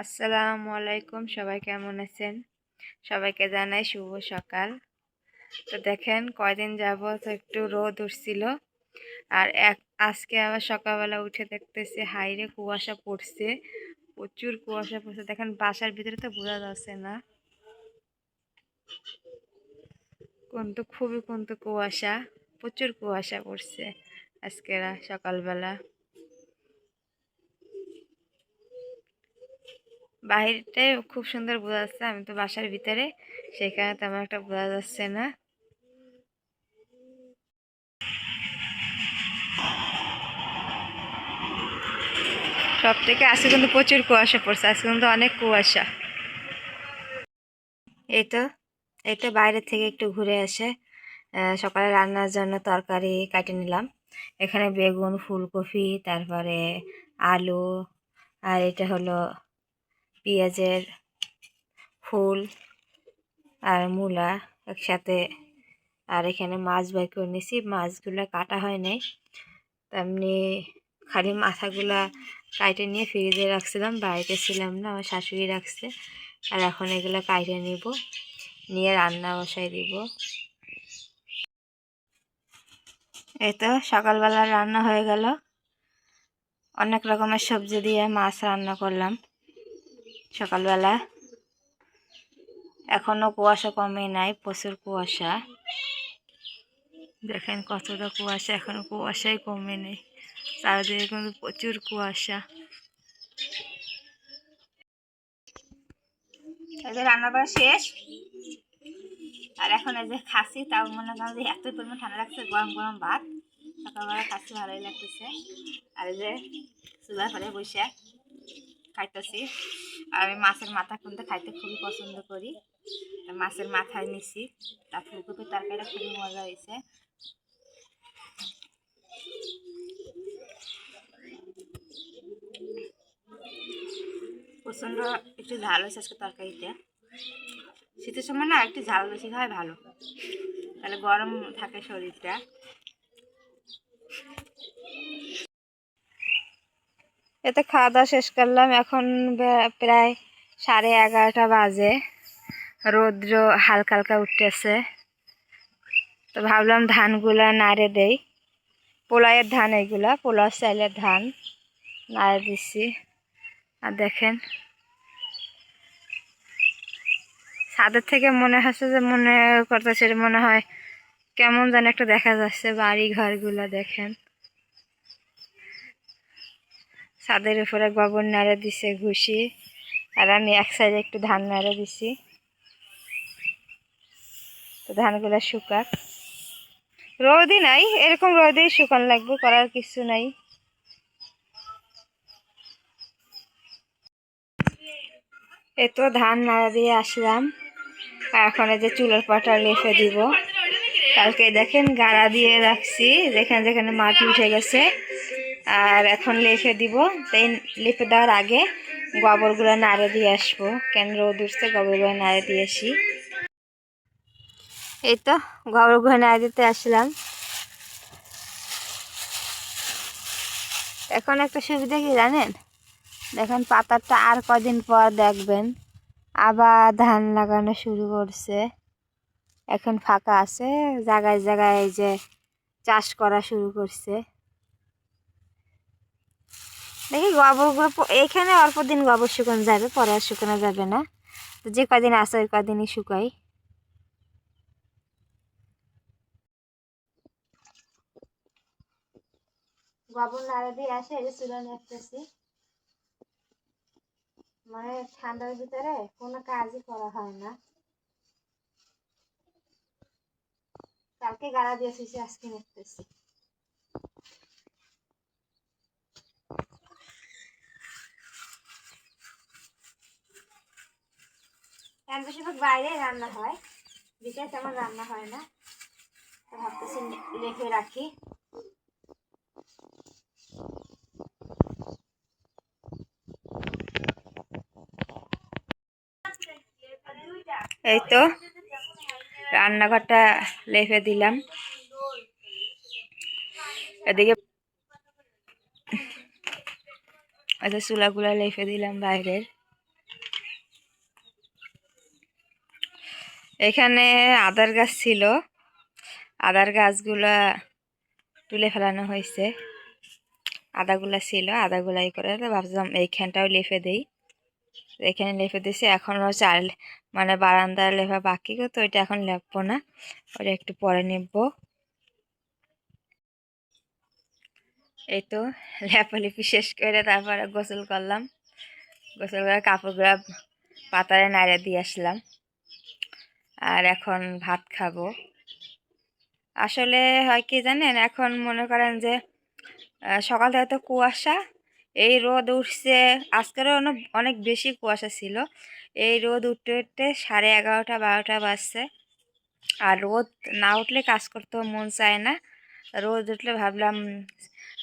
আসসালামু আলাইকুম, সবাই কেমন আছেন? সবাইকে জানাই শুভ সকাল। তো দেখেন কয়দিন যাবত একটু রোদ উঠছিল, আর আজকে আবার সকালবেলা উঠে দেখতেছি হাইরে কুয়াশা পড়ছে, প্রচুর কুয়াশা পড়ছে। দেখেন বাসার ভিতরে তো বোঝা যাচ্ছে না, কিন্তু কুয়াশা, প্রচুর কুয়াশা পড়ছে আজকে সকালবেলা। বাহিরটাই খুব সুন্দর বোঝা যাচ্ছে, আমি তো বাসার ভিতরে, সেখানে তেমন একটা বোঝা যাচ্ছে না। সব থেকে আজকে কিন্তু প্রচুর কুয়াশা পড়ছে, আজকে কিন্তু অনেক কুয়াশা। এই তো এই তো বাইরে থেকে একটু ঘুরে আসে সকালে রান্নার জন্য তরকারি কাটে নিলাম। এখানে বেগুন, ফুলকপি, তারপরে আলু, আর এটা হলো পেঁয়াজের ফুল আর মূলা একসাথে। আর এখানে মাছ বাই করে নিয়েছি, মাছগুলা কাটা হয় নাই, তেমনি খালি মাথাগুলা কাটে নিয়ে ফ্রিজে রাখছিলাম, বাড়িতে ছিলাম না, আমার শাশুড়ি রাখছে। আর এখন এগুলো কাটে নিব, নিয়ে রান্না বসাই দিব। এই তো সকালবেলা রান্না হয়ে গেল, অনেক রকমের সবজি দিয়ে মাছ রান্না করলাম সকালবেলা। এখনো কুয়াশা কমে নাই, প্রচুর কুয়াশা। দেখেন কতটা কুয়াশা, এখনো কুয়াশাই কমে নেই, চারিদিকে কিন্তু প্রচুর কুয়াশা। এই যে রান্না করা শেষ, আর এখন এই যে খাসি, তাও মনে করেন যে এত পরিমাণ ঠান্ডা লাগছে, গরম গরম ভাত সকালবেলা খাচ্ছি, ভালোই লাগতেছে। আর এই যে চুলার পরে বসে খাইতেছি। আর আমি মাছের মাথা কিন্তু খাইতে খুবই পছন্দ করি, মাছের মাথায় নিছি। তার ফুলকপির তরকারিটা খুবই মজা হয়েছে। প্রচণ্ড একটু ঝাল হয়েছে আজকে তরকারিতে। শীতের সময় না একটু ঝাল বেশি হয় ভালো, তাহলে গরম থাকে শরীরটা। এতে খাওয়া দাওয়া শেষ করলাম, এখন প্রায় 11:30 বাজে, রৌদ্র হালকা হালকা উঠতেছে। তো ভাবলাম ধানগুলা নাড়ে দেই, পোলাওয়ের ধান, এইগুলা পোলাও চাইলের ধান নাড়ে দিচ্ছি। আর দেখেন ছাদের থেকে মনে হচ্ছে যে, মনে করতেছে মনে হয় কেমন যেন একটা দেখা যাচ্ছে বাড়ি ঘরগুলা। দেখেন ছাদের উপরে গোবর নাড়ে দিছে ঘুষি, আর আমি এক সাইডে একটু ধান নাড়ে দিছি। তো ধানগুলা শুকাক, রোদই নাই, এরকম রোদেই শুকান লাগবে, করার কিছু নাই। এ তো ধান নাড়া দিয়ে আসলাম, আর এখন এই যে চুলার পাটা লেপে দিব। কালকে দেখেন গাড়া দিয়ে রাখছি, যেখানে যেখানে মাটি উঠে গেছে, আর এখন লেপে দিব। তাই লেপে দেওয়ার আগে গোবরগুলো নাড়ে দিয়ে আসবো, কেন রোদ উঠছে, গোবরগুলো নাড়ে দিয়ে আসি। এই তো গোবরগুলো নাড়ে দিতে আসলাম। এখন একটা সুবিধা কি জানেন, দেখেন পাতাটা আর কদিন পর দেখবেন আবার ধান লাগানো শুরু করছে। এখন ফাঁকা আছে, জায়গায় জায়গায় এই যে চাষ করা শুরু করছে। দেখি গোবরগুলো এইখানে অল্প দিন গোবর শুকানো যাবে, পরে আর শুকানো যাবে না। তো যে কদিন আছে ওই কদিনই শুকাই। গোবর নাড়া দিয়ে আসে, এই যে চুলা নেপতেছি। মানে ঠান্ডার ভিতরে কোনো কাজই করা হয় না। কালকে গাড়া দিয়েছি, আজকে নেপতেছি। বেশিরভাগ বাইরে রান্না হয়, বিকেল তেমন রান্না হয় না। তো ভাবতেছি লেখে রাখি। এই তো রান্নাঘরটা লেপে দিলাম, এদিকে চুলাগুলা লেপে দিলাম বাইরের। এখানে আদার গাছ ছিল, আদার গাছগুলা তুলে ফেলানো হয়েছে। আদাগুলা ছিল, আদাগুলাই করে তো ভাবছিলাম এইখানটাও লেফে দেই। এখানে লেফে দিয়েছি, এখনও চাল মানে বারান্দার লেফা বাকি, তো ওইটা এখন লেপবো না, ওটা একটু পরে নেব। এই তো লেপালেপি শেষ করে তারপরে গোসল করলাম। গোসল করে কাপড়গুলো পাতারে নাড়ে দিয়ে আসলাম। আর এখন ভাত খাবো। আসলে হয় কি জানেন, এখন মনে করেন যে সকাল থেকে তো কুয়াশা, এই রোদ উঠছে। আজকেরও অনেক অনেক বেশি কুয়াশা ছিল। এই রোদ উঠতে উঠতে 11:30 12টা বাজছে। আর রোদ না উঠলে কাজ করতেও মন চায় না। রোদ উঠলে ভাবলাম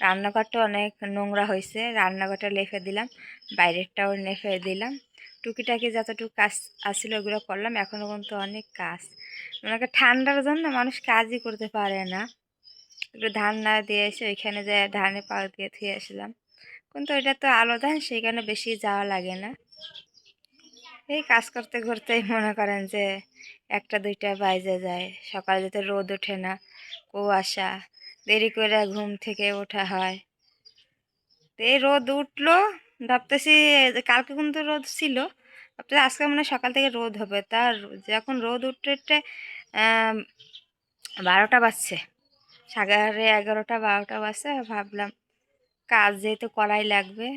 রান্নাঘরটা অনেক নোংরা হয়েছে, রান্নাঘরটা লেপে দিলাম, বাইরেরটাও লেপে দিলাম। টুকিটাকি যতটুকু কাজ আসছিল ওগুলো করলাম। এখনও কিন্তু অনেক কাজ, মনে করেন ঠান্ডার জন্য মানুষ কাজই করতে পারে না। একটু ধান না দিয়ে এসে ওইখানে যে ধানে পাক দিয়ে থুয়ে আসলাম, কিন্তু এটা তো আলো ধান, সেখানে বেশি যাওয়া লাগে না। এই কাজ করতে করতেই মনে করেন যে 1টা 2টা বাজে যায়। সকালে যেতে রোদ ওঠে না, কুয়াশা, দেরি করে ঘুম থেকে ওঠা হয়। তো এই রোদ উঠলো, ভাবতেছি যে কালকে কিন্তু রোদ ছিল, ভাবতেছি আজকে মনে হয় সকাল থেকে রোদ হবে। তার যখন রোদ উঠতে উঠতে 12টা বাজছে, 11:30 12টা বাজছে, ভাবলাম কাজ যেহেতু করাই লাগবে,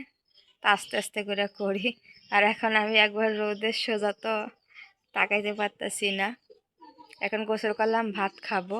তা আস্তে আস্তে করে করি। আর এখন আমি একবার রোদের সোজা তো তাকাইতে পারতাছি না। এখন গোসল করলাম, ভাত খাবো।